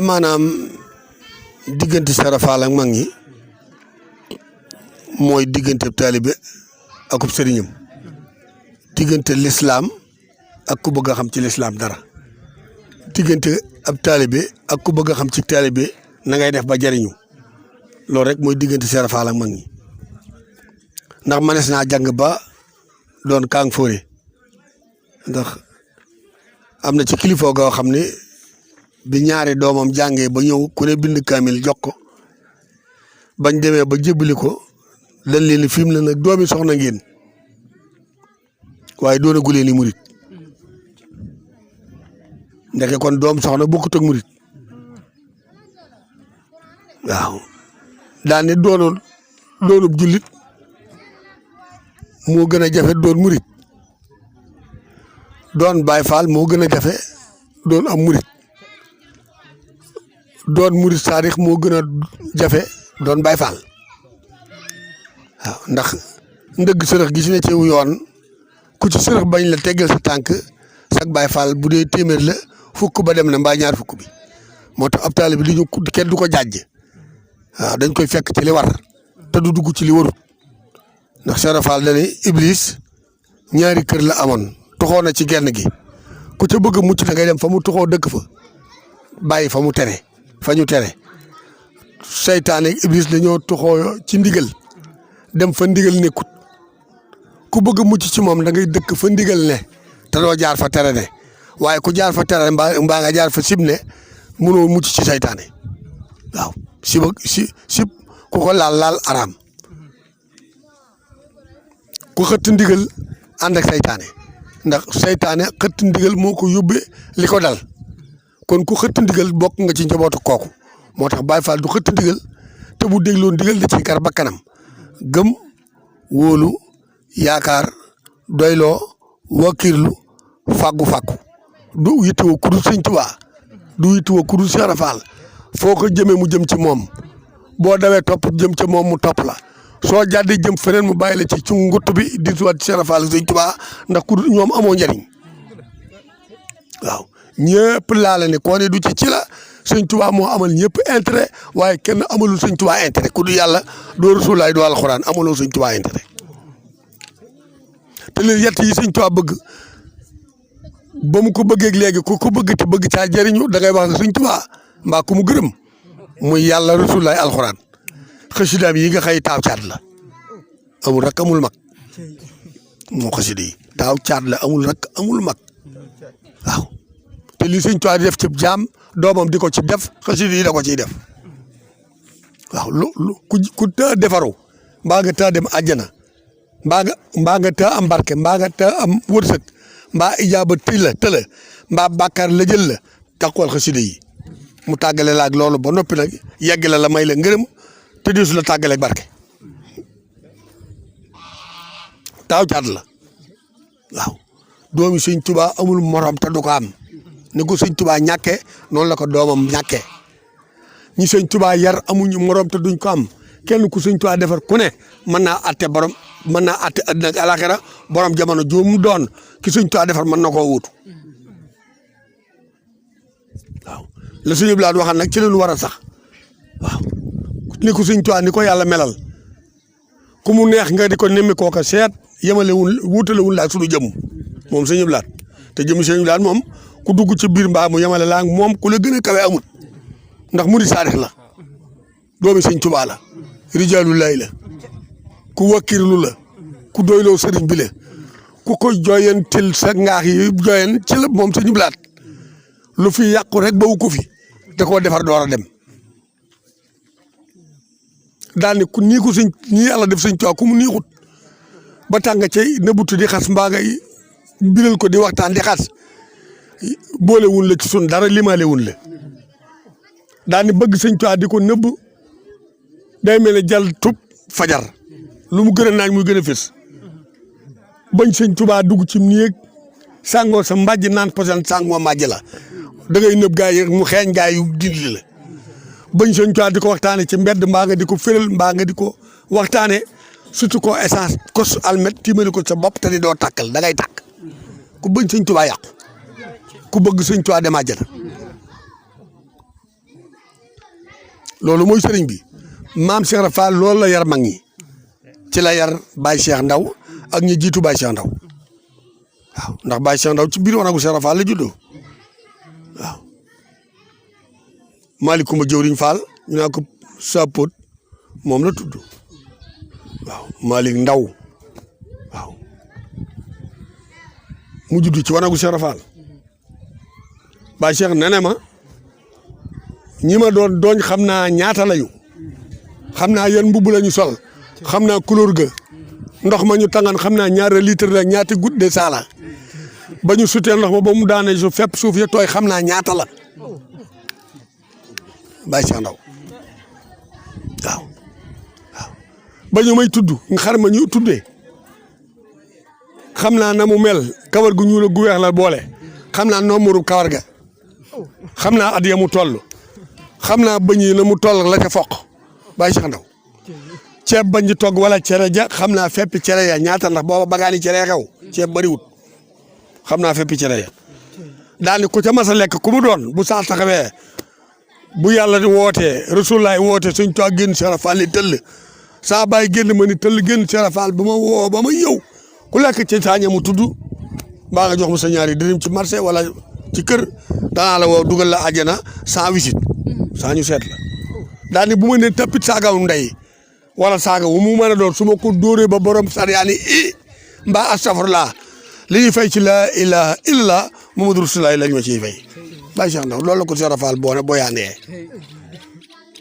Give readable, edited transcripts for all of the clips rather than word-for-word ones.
maanaam diggante Serap Fall ak mag ñi mooy diggante taalibe akub sëriñam diggante lislaam ak ku bëgg a xam ci lislaam dara diggante ab taalibe ak ku bëgg a xam ci taalibe na ngay def ba jariñu loolu rek mooy diggante Serap Fall ak mag ñi ndax manees naa jàng ba doon kaang fóore ndax am na ci kilifa goo xam ne bi ñaari doomam jàngee ba ñëw ku ne bind kaamil jox ko bañ demee ba jébbali ko dañ leen ni fi mu ne nag doomi soxna ngeen waaye doonagu leen ni murit ndeke kon doom soxna bokkut ak murit waaw daan ne doonub jullit moo gën a jafe doon murit doon Baay Faal moo gën a jafe doon am murit doon murit saadix moo gën a jafe doon Baay Faal waaw ndax ndëgg sërëx gi ci ne ci yoon ku ci sërëx bañ la teggal sa tànk sag Baay Faal bu dee téeméer la fukk ba dem na mbaa ñaar fukk bi moo tax ab taalibe bi kenn du ko jàjj waaw dañ koy fekk ci li war te du dugg ci li warut ndax Serap Fall da ne Iblis ñaari kër la amoon toxoo na ci genn gi ku ca bëgg a mucc da ngay dem fa mu toxoo dëkk fa bàyyi fa mu tere fa ñu tere seytaane Iblis dañoo toxoo ci ndigal dem fa ndigal nekkut ku bëgg a mucc ci moom da ngay dëkk fa ndigal ne te doo jaar fa tere ne waaye ku jaar fa tere mbaa nga jaar fa sib ne mënoo mucc ci seytaane waaw sib ku ko laal araam ku xëtt ndigal ànd ak seytaane ndax seytaane xëtt ndigal moo ko yóbbee li ko dal kon ku xëtt ndigal bokk nga ci njabootu kooku moo tax Baay Faal du xëtt ndigal te bu dégloo ndigal da ciy kar ba kanam gëm wóolu yaakaar doyloo wakiirlu fàggu du yittewoo ku dul Sëñ Tuubaa du yittewoo ku dul Serap Fall foo ko jëmee mu jëm ci moom boo dawee topp jëm ca moom mu topp la soo jàddee jëm feneen mu bàyyi la ci ngutt bi di tuwaat Serap Fall Sëñ Tuubaa ndax ku ñoom amoo njariñ waaw ñëpp laa la ne koo ne du ci la Sëñ Tuubaa moo amal ñëpp intérêt waaye kenn amalul Sëñ Tuubaa intérêt ku du yàlla doo Rasulullaay doo alxuraan amaloo Sëñ Tuubaa intérêt te li yett yi Sëñ Tuubaa bëgg ba mu ko bëggeeg léegi ku ko bëgg te bëgg caa jëriñu da ngay wax ne Sëñ Tuubaa mbaa ku mu gërëm muy yàlla Rasulullaay alxuraan xasidaam yi nga xëy taaw caat la amul rak amul mag moo xasida yi taaw caat la amul rak amul mag waaw te li Sëñ Tuubaa di def ci jaam doomam di ko ci def xasida yi da ko ciy def waaw ku ta defaru mbaa nga ta dem àjjana mbaa nga ta am barke mbaa nga ta am wërsëg mbaa ijaaba tëla mbaa bàkkaar la jël la taxawal xasida yi mu tàggale la ak loolu ba noppi nag yegg la may la ngërëm te diisu la tàggaleeg barke taaw caat la waaw doomi Sëñ Tuubaa amul morom te du ko am ni ko Sëñ Tuubaa ñàkkee noonu la ko doomam ñàkkee ñi Sëñ Tuubaa yar amuñu morom te duñ ko am kenn ku Sëñ Tuubaa defar ku ne mën naa atte borom mën naa atte àddina ak alaxira borom jamono juum doon ki Sëñ Tuubaa defar mën na koo wuutu waaw la Sëñ Abdu Lahat waxal nag ci leen war a sax waaw ni ko Sëñ Tuubaa ni ko yàlla melal ku mu neex nga di ko nemmi kooka seet yemalewul wuutalewul laa suñu jëm moom Sëñ Abdu Lahat te jëm Sëñ Abdu Lahat moom ku dugg ci biir mbaa mu yemale laa moom ku la gën a kawe amut ndax murid saadix la doomi Sëñ Tuubaa la rijaalullaay la ku wakkirlu la ku doyloo sëriñ bi la ku ko jooyantil sa ngaax yi jooyan ci la moom Sëñ Abdu Lahat lu fi yàqu rek bawu ko fi da koo defar door a dem daal ni ku nii ko sëñ nii yàlla def Sëñ Tuubaa ku mu niixut ba tàng cay nëbbutu di xas mbaa ngay biral ko di waxtaan di xas boolewul la ci sun dara limaalewul la daal ni bëgg Sëñ Tuubaa di ko nëbb day mel ne jàll tub fajar lu mu gën a naaj muy gën a fës bañ Sëñ Tuubaa dugg ci néeg sàngoo sa mbàjj naan posan sàngoo mbàjj la da ngay nëb gaa yi mu xeeñ gaa yu dindi la bañ Sëñ Tuubaa di ko waxtaane ci mbedd mbaa nga di ko féral mbaa nga di ko waxtaane surtout ko essence kos almet tiimali ko sa bopp te di doo tàkkal da ngay tàkk ku bañ Sëñ Tuubaa yàqu ku bëgg Sëñ Tuubaa dem àjjana loolu mooy sëriñ bi maam Cheikh Ibra Fall loolu la yar mag ñi ci la yar Baye Cheikh Ndaw ak ñi jiitu Baye Cheikh Ndaw waaw ndax Baye Cheikh Ndaw ci biir wanagu Cheikh Ibra Fall la juddoo waaw Malick Coumba Jëwriñ Fall ñu naan ko Sapot moom la tudd waaw Malick Ndaw waaw mu judd ci wanagu Cheikh Ibra Fall Baye Cheikh nee ma ñi ma doon dooñ xam naa ñaata lañu xam naa yan mbubb lañu sol xam naa couleur ga ndox ma ñu tàngan xam naa ñaata litre la ñaati goutte de sala ba ñu sutee ndox ma ba mu daane su fépp suuf ya tooy xam naa ñaata la Baye Cheikh Ndaw waaw waaw ba ñu may tudd xar ma ñu tuddee xam naa na mu mel kawar gu ñuul gu weex la boole xam naa nombre kawar ga xam naa at ya mu toll xam naa bëñ yi na mu toll la ca foq Baye Cheikh Ndaw ceeb bañ ci togg wala cere ja xam naa feppi cere ya ñaata ndax booba bagaani cere xew ceeb bariwut xam naa feppi cere ya daal ni ku ca mas a lekk ku mu doon bu saa taxawee bu yàlla di wootee Rasulullaay woote suñ toog génn Cheikh Ibra Fall ni tëll saa bàyyi génn ma ni tëll génn Cheikh Ibra Fall ba ma woo ba ma yow ku lekk ci saaña mu tudd mbaa nga jox ma sa ñaari dërëm ci marché wala ci kër danaa la woo dugal la àjjana sans visite saa ñu seet la daal ni bu ma nee tapit saagaw ndey wala saaga wu mu mën a doon su ma ko dóoree ba borom sariyaani mbaa astafurlaa li ñuy fay ci la ilaha illallah Muhammadu Rasulullah lañ ma ciy fay Baye Cheikh Ndaw loolu la ko Cheikh Ibra Fall booyaanee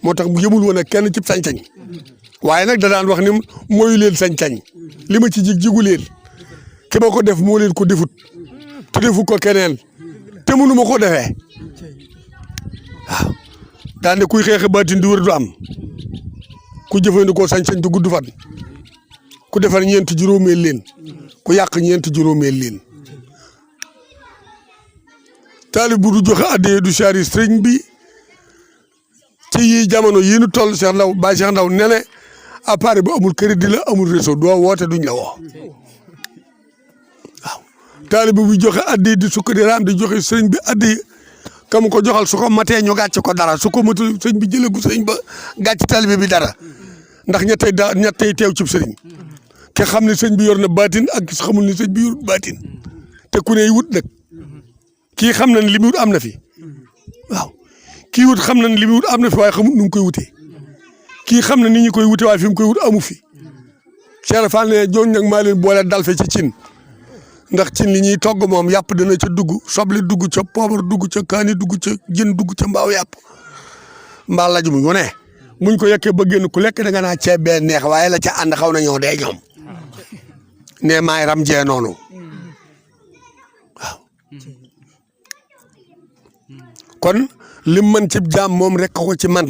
moo tax bu yëmul woon ak kenn ci sañ-sañ waaye nag da daan wax ni mooy leen sañ-sañ li ma ci jigu leen ki ma ko def moo leen ko defut te defu ko keneen te mënu ma ko defee waaw daan ne kuy xeexe baatin du wër du am ku jëfandikoo sañ-sañ du gudd fan ku defar ñeenti juróomeel leen ku yàq ñeenti juróomeel leen taalib bu du joxe addee du saari sëriñ bi ci yi jamono yi nu toll Cheikh Ndaw Baye Cheikh Ndaw ne appareil bu amul crédit la amul réseau doo woote duñ la woo waaw taalib bu joxe addee di sukk di raam di joxe sëriñ bi addee kam ko joxal su ko matee ñu gàcce ko dara su ko matul sëñ bi jëlee gu sëñ ba gàcc taalib bi dara ndax ñettey teew cib sëriñ ke xam ne sëñ bi yor na baatin ak xamul ne sëñ bi yor baatin te ku ne wut nag kii xam na ne li muy wut am na fi waaw kii wut xam na ne li muy wut am na fi waaye xamut nu mu koy wutee kii xam na ni ñu koy wute waaye fi mu koy wut amu fi Cheikh Ibra Fall ne jooñ nag maa leen boole dal fe ci cin ndax cin li ñuy togg moom yàpp dana ca dugg soble dugg ca poobar dugg ca kaani dugg ca jën dugg ca mbaaw yàpp mbaa laju mu ne muñ ko yekkee ba génn ku lekk da nga naa ceeb bee neex waaye la ca ànd xaw na ñoo dee ñoom ne maay ram jee noonu waaw kon lim mën ci jaam moom rek ko ci man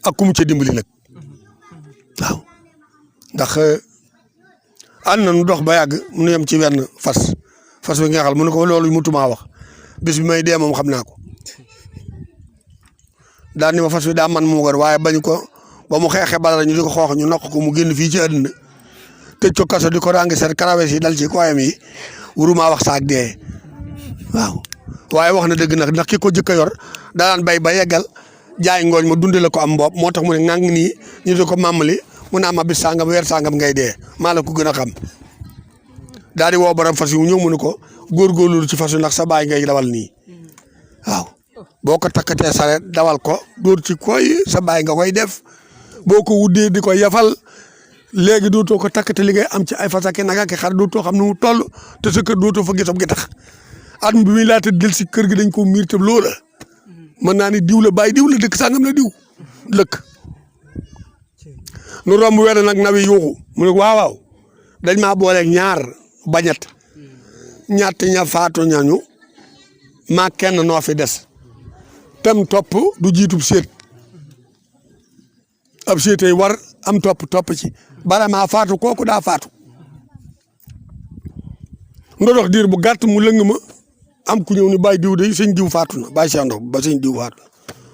ak ku mu ca dimbali nag waaw ndax ànd na nu dox ba yàgg mu nu yem ci wenn fas bi nga xal mu ne ko loolu mutumaa wax bis bi may dee moom xam naa ko daal ni ma fas bi daa man mu gër waaye bañ ko ba mu xeexee bala ñu di ko xoox ñu nokk ko mu génn fii ci àddina tëj ko kaso di ko rangi seet karawes yi dal ci koyam yi wurumaa wax saak dee waaw waaye wax na dëgg nag ndax ki ko jëkk a yor daan bay ba yeggal jaay ngooñ ma dundale ko am mboob moo tax mu ne ngang nii ñu di ko màmmali mu naa ma bis sangam weer sangam ngay dee maa la ko gën a xam daal di woo borom fas yu ñëw mu ne ko góorgóorlu ci fas yu ndax sa baay ngay dawal nii waaw boo ko takkatee sareet dawal ko dóor ci koy sa baay nga koy def boo ko wuddee di ko yafal léegi dootoo ko takkate li ngay am ci ay fas ak nag ak xar dootoo xam nu mu toll te sa kër dootoo fa gisam gi tax at bi muy laata del si kër gi dañ ko miir te loola mën naa ni diw la bàyyi diw la dëkk sangam la diw lëkk nu romb weer nag nawi yuuxu mu ne waaw waaw dañ maa booleeg ñaar bañat ñett ña faatu ñañu maa kenn noo fi des tam topp du jiitub séet ab séetay war am topp ci bala maa faatu kooku daa faatu ndodox diir bu gàtt mu lëng ma am ku ñëw ni bàyyi diw de sëñ diw faatu na bàyyi Cheikh Ndaw ba sëñ diw faatu na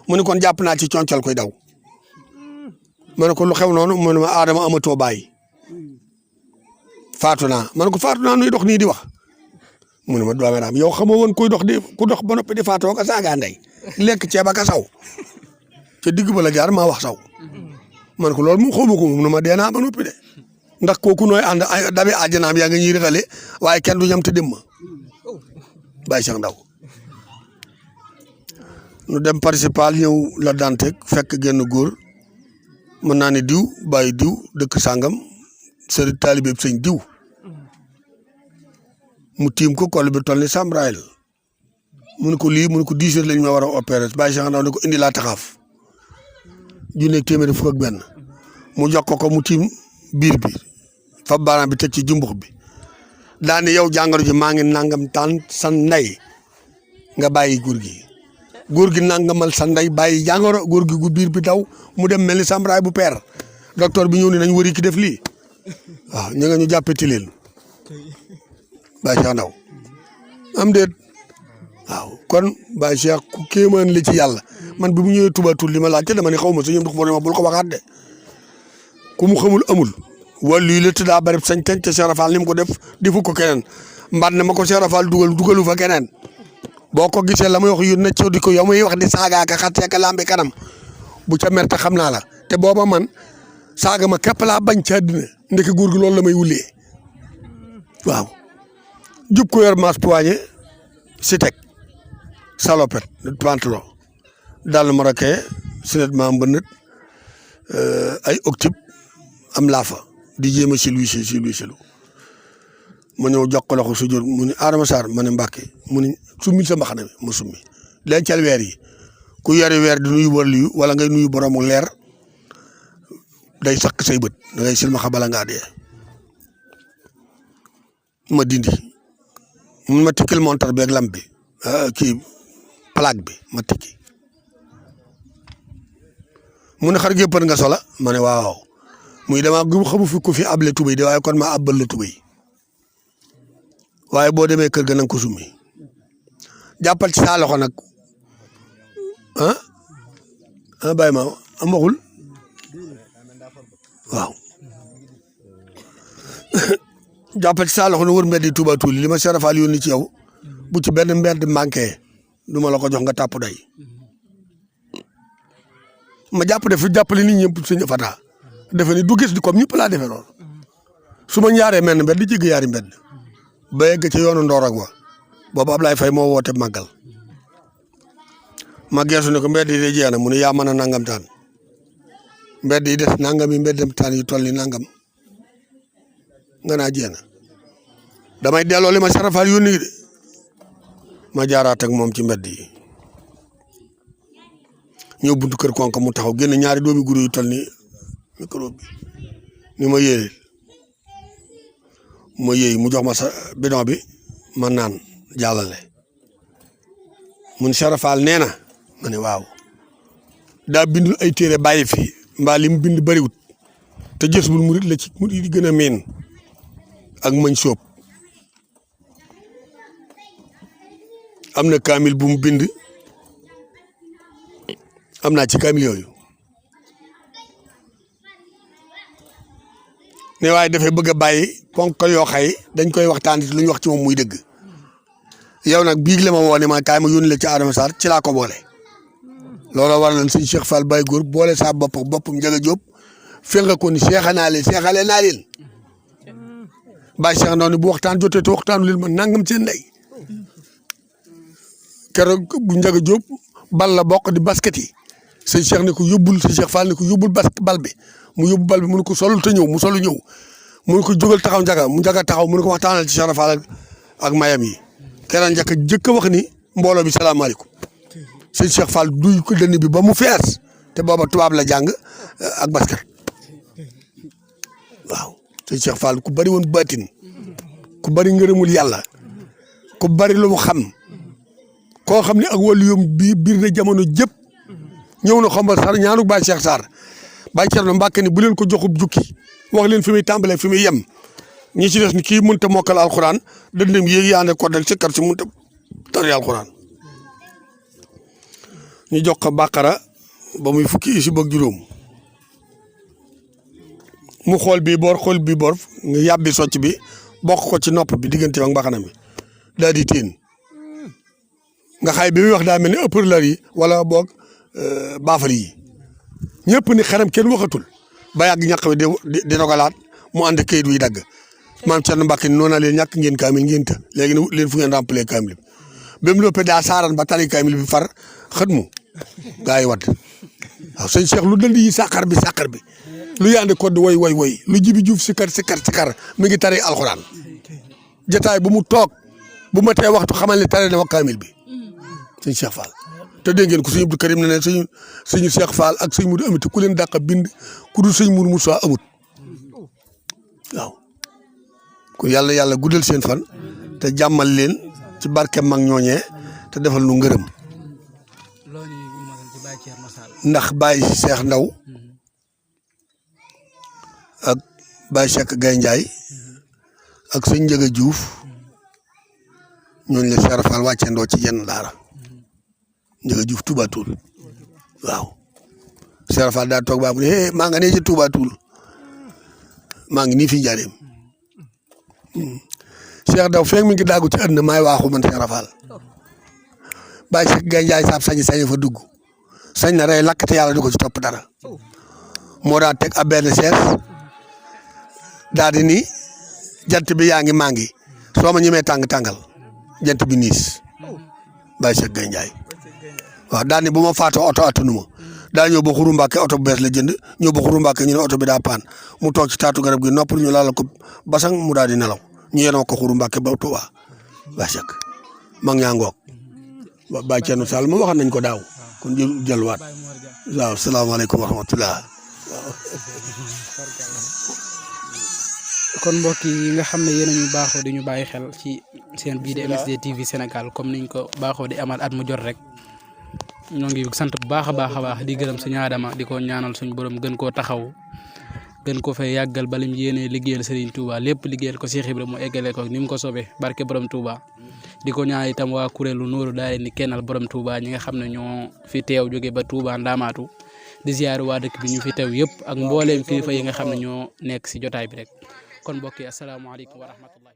mu ne kon jàpp naa ci concal koy daw ma ne ko lu xew noonu mu ne ma Adama amatoo bàyyi faatu naa ma ne ko faatu naa nuy dox nii di wax mu ne ma doome raam yow xamoo woon kuy dox di ku dox ba noppi di faatoo ka saaga ndey lekk ceeb ak a saw ca digg ba la jaar maa wax saw man ko loolu moom xaw ma ko moom ma dee naa ba noppi de ndax kooku nooy ànd dabi àjjanaam yaa nga ñuy rëxale waaye kenn du ñam te dem ma Baye Cheikh Ndaw nu dem principal ñëw la Dantec fekk genn góor mën naa ne diw bàyyi diw dëkk sàngam sëriñ taalibe sëñ diw mu tiim ko kol bi toll ni Sambraayil mu ne ko lii mu ne ko 10 heures lañ ma war a opérer Baye Cheikh Ndaw ne ko indi laa taxaaf junneeg téeméeri fukk ak benn mu jox ko mu tiim biir bi fa baaraam bi teg ci jumbux bi daane yow jàngoro ji maa ngi nangam taan sa ndey nga bàyyi góor gi nangamal sa ndey bàyyi jàngoro góor gi gu biir bi daw mu dem mel ni Sambraay bu peer docteur bi ñëw ne nañ wëri ki def lii waaw ñu nga ñu jàppeti leen Baye Cheikh Ndaw am déet waaw kon Baye Cheikh ku kéemaan li ci yàlla man bi mu ñëwee tubatul li ma laajte dama ne xaw ma sa ñoom ma bul ko waxaat de ku mu xamul amul wàllu yi la te daa bari sañ-sañ te Cheikh Rafal ni mu ko def defu ko keneen mbaat ne ma ko Cheikh Rafal dugalu fa keneen boo ko gisee la may wax yu ne ci di ko yow muy wax di saaga ka xat ka lambi kanam bu ca mer te xam naa la te booba man saaga ma képp laa bañ ci àddina ndeke góor gi loolu la may wulee waaw jub ko yor masse poignée si teg salopette pantalon dal marocain siletment mbënët ay octube am laafa di jéem a silwiisilu ma ñëw jox ko loxo su jur mu ni Adama Sarr ma ne Mbàkke mu ni summi sa mbaxana mi ma summi dencal weer yi ku yori weer di nuyu wàllu wala ngay nuyu boroomu leer day sakk say bët da ngay silmaxa bala ngaa dee ma dindi mun ma tikkil montar bi ak lam bi kii plaque bi ma tikki mu ne xar géppar nga sola ma ne waaw muy dama xamu fi ku fi able tubéy de waaye kon ma abbal la tubéy waaye boo demee kër ga na nga ko summi jàppal ci saa loxo nag bàyyi ma am waxul waaw jàppal ci saa loxo ne wër mbedd yi Touba Toul li ma Cheikh Rafal yónni ci yow bu ci benn mbedd manqué du ma la ko jox nga tàpp day ma jàpp de fi jàppale nit ñëpp suñu fata defe ni du gis di comme ñëpp laa defee loolu su ma ñaaree mel ne mbedd di jéggi yaari mbedd ba yegg ci yoonu Ndorog wa boobu Ablaye Faye moo woote màggal ma geesu ne ko mbedd yi de jeex na mu ne yaa mën a nangam taan mbedd yi des nangam yi mbeddam taan yi toll ni nangam nga naa jeex na damay delloo li ma Cheikh Rafal yónni de ma jaaraat ak moom ci mbedd yi ñëw buntu kër konk mu taxaw génn ñaari doomi guru yu toll ni micro bi ni ma yéey mu jox ma sa bidon bi ma naan jàllale mun Cheikh Rafal nee na ma ne waaw daa bindul ay téere bàyyi fi mbaa li mu bind bëriwut te jës bul murit la ci murit yi gën a miin ak mañ soob am na kaamil bu mu bind am naa ci kaamil yooyu ne waaye dafay bëgg a bàyyi ponk yoo xay dañ koy waxtaan lu ñu wax ci moom muy dëgg yow nag biig la ma woo ne ma kaay ma yónni la ci Adama Sarr ci laa ko boole looloo waral sëñ Cheikh Fall Baye Góor boole saa boppam Njaga Jóob fenga ko ni seexale naa leen Baye Cheikh Ndaw ni bu waxtaan jotee te waxtaanu leen ma nangam seen ndey keroog bu Njaga Jóob bal la bokk di basket yi sëñ Cheikh ne ko yóbbul sëñ Cheikh Fall ne ko yóbbul bal bi mu yóbbu bal bi mu ne ko solul te ñëw mu solu ñëw mu ne ko jógal taxaw Njaga taxaw mu ne ko waxtaanal ci Cheikh Fall ak mayam yi keroog njëkk jëkk a wax ni mbooloo bi salaamaaleykum sëñ Cheikh Fall duy ko dënn bi ba mu fees te booba tubaab la jàng ak basket waaw sëñ Cheikh Fall ku bari woon baatin ku bari ngërëmul yàlla ku bari lu mu xam koo xam ne ak wàllu yom bi biir na jamono jëpp ñëw na xombal Sarr ñaanu Baye Cheikh Sarr Baye Thierno Mbacke ni bu leen ko joxub jukki wax leen fi muy tàmbalee fi muy yem ñi ci des ni kii mënut a mokkal alxuraan dëndëm yéeg yaa ne ko del ci kar si mënut a tari alxuraan ñu jox ko Baqara ba muy fukki isi bëgg juróom mu xool bii boor nga yàbbi socc bi bokk ko ci nopp bi diggante ak mbaxana mi daal di teen nga xay bi muy wax daa mel ni ëppër lar yi wala boog baafal yi ñëpp ni xaram kenn waxatul ba yàgg ñàq wi di rogalaat mu ànd kayit wi dagg maam Thierno Mbacke noonu naa leen ñàkk ngeen kaamil ngeen ta léegi nag leen fu ngeen remplir kaamil bi ba mu loppee daa saaran ba tari kaamil bi far xët mu gaa yi wadd waaw sëñ Cheikh lu dënd yi sàqar bi lu yaande kodd woy lu jibi juuf sikar mi ngi tari alxuraan jotaay bu mu toog bu ma tee waxtu xamal ne tari na wa kaamil bi sëñ Cheikh Fall te dégg ngeen ko sëñ Abdou Karim ne sëñ Cheikh Fall ak sëñ Moudou Amity ku leen dàq bind ku dul sëñ Moudou Moussa amut waaw kon yàlla guddal seen fan te jàmmal leen ci barke mag ñooñee te defal nu ngërëm ndax Baye Cheikh Ndaw ak Baye Cheikh Gaye Ndiaye ak sëñ Njëga Diouf ñooñu la Cheikh Fall wàccendoo ci yenn daara Njëga Diouf Touba Toul waaw Cheikh Fall daa toog baa bu ne maa nga nee ci Touba Toul maa ngi nii fi njaareem Cheikh Ndaw feeg mi ngi daagu ci àdduna maay waaxu man Cheikh Fall Baye Cheikh Gaye Ndiaye saab sañ fa dugg sañ na rey lakk te yàlla du ko ci topp dara moo daa teg ab benn sees daal di ni jant bi yaa ngi maa ngi soo ma ñemee tàngal jant bi niis Baye Cheikh Gaye Ndiaye waaw daal ni bu ma faatoo oto attanu ma daa ñëw ba Xuru Mbàkke oto bu bees la jënd ñëw ba Xuru Mbàkke ñu ne oto bi daa paan mu toog ci taatu garab gi noppal ñu laal ko basang mu daal di nelaw ñu yenoo ko Xuru Mbàkke ba Tuubaa Baye Cheikh mag ñaa ngoog Baye Thierno Sall ma waxoon nañ ko daaw kon jëluwaat waaw salaamaaleykum wa rahmatulah. kon mbokk yi nga xam ne yéen a ñu baaxoo di ñu bàyyi xel ci seen bii di MSD TV Sénégal comme niñ ko baaxoo di amal at mu jot rek ñoo ngi sant bu baax a baax di gërëm suñu Adama di ko ñaanal suñu borom gën koo taxaw gën ko fay yàggal ba lim yéene liggéeyal Serigne Touba lépp liggéeyal ko Cheikh Ibrahima mu eggale ko ni mu ko soobee barke borom Touba. di ko ñaan itam waa kuréelu Nuuru daal ni kennal borom Touba ñi nga xam ne ñoo fi teew jóge ba Touba Ndamaatu di ziar waa dëkk bi ñu fi teew yëpp ak mbooleem kilifa yi nga xam ne ñoo nekk si jotaay bi rek kon mbokk yi asalaamaaleykum wa rahmatullah